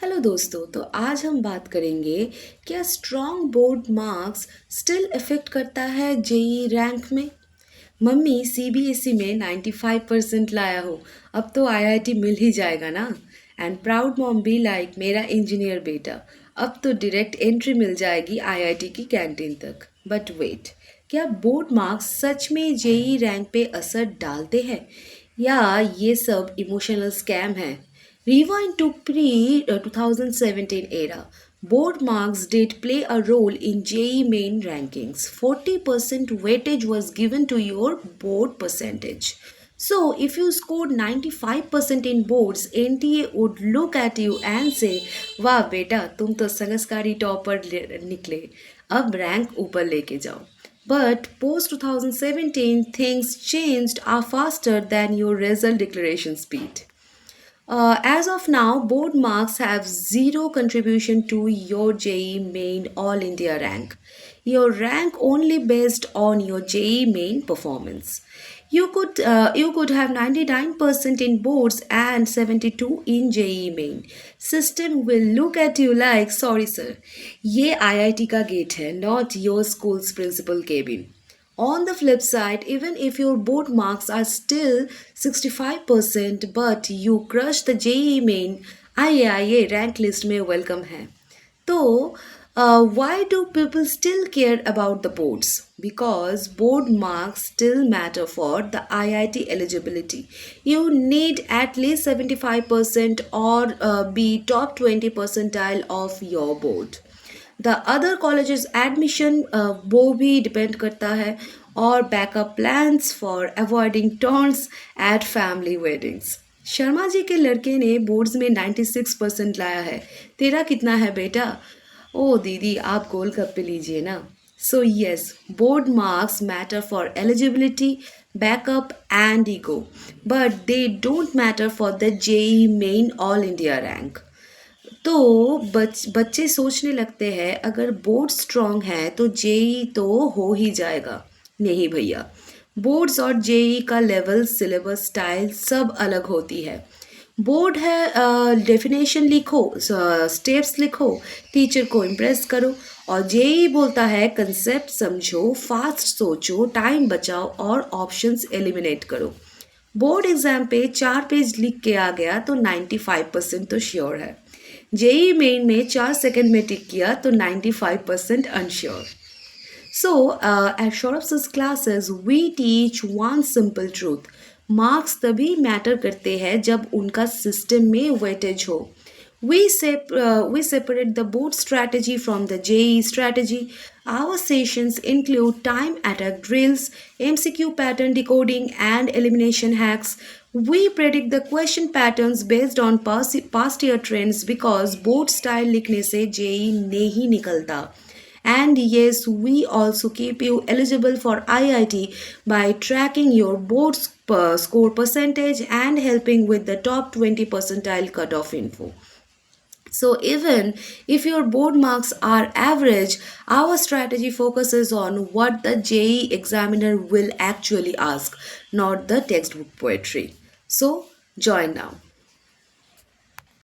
Hello दोस्तों, तो आज हम बात करेंगे क्या strong board marks still effect करता है जेई रैंक में। मम्मी सीबीएसई में 95% लाया हो, अब तो आईआईटी मिल ही जाएगा ना। एंड प्राउड मॉम भी लाइक मेरा इंजीनियर बेटा, अब तो डायरेक्ट एंट्री मिल जाएगी आईआईटी की कैंटीन तक। बट वेट, क्या बोर्ड मार्क्स सच में जेई रैंक पे असर डालते हैं या ये सब इमोशनल स्कैम है? Rewind to pre-2017 era. Board marks did play a role in JEE Main rankings. 40% weightage was given to your board percentage. So, if you scored 95% in boards, NTA would look at you and say, "वाह बेटा, तुम तो संस्कारी topper निकले, अब rank ऊपर लेके जाओ." But post 2017, things changed are faster than your result declaration speed. As of now, board marks have zero contribution to your JEE Main All India rank. Your rank only based on your JEE Main performance. You could have 99% in boards and 72 in JEE Main. System will look at you like, sorry sir, ये IIT का gate है, not your school's principal cabin. On the flip side, even if your board marks are still 65% but you crush the JEE main, IIA rank list में welcome है. तो why do people still care about the boards? Because board marks still matter for the IIT eligibility. You need at least 75% or be top 20 percentile of your board. The other colleges admission वो भी depend करता है, और backup plans for avoiding turns at family weddings. Sharma ji के लड़के ने boards में 96% लाया है, तेरा कितना है बेटा? ओ दीदी, आप गोलगप्पे लीजिए ना. So yes, board marks matter for eligibility, backup and ego, but they don't matter for the JEE Main All India rank. तो बच्चे सोचने लगते हैं अगर बोर्ड स्ट्रॉन्ग है तो जेई तो हो ही जाएगा. नहीं भैया, बोर्ड्स और जेई का लेवल, सिलेबस, स्टाइल सब अलग होती है. बोर्ड है डेफिनेशन लिखो, स्टेप्स लिखो, टीचर को इम्प्रेस करो, और जेई बोलता है कंसेप्ट समझो, फास्ट सोचो, टाइम बचाओ और ऑप्शंस एलिमिनेट करो. बोर्ड एग्जाम पे 4 पेज लिख के आ गया तो 95% तो श्योर है. जेई मेन में 4 सेकंड में टिक किया तो 95% unsure. So, at Sourav Sir Classes, we teach one simple truth. Marks तभी मैटर करते हैं जब उनका सिस्टम में वेटेज हो. We separate the board strategy from the JEE strategy. Our sessions include time attack drills, MCQ pattern decoding, and elimination hacks. We predict the question patterns based on past year trends because board style लिखने से JEE नहीं निकलता. And yes, we also keep you eligible for IIT by tracking your board score percentage and helping with the top 20 percentile cutoff info. So even if your board marks are average, our strategy focuses on what the JEE examiner will actually ask, not the textbook poetry. So join now.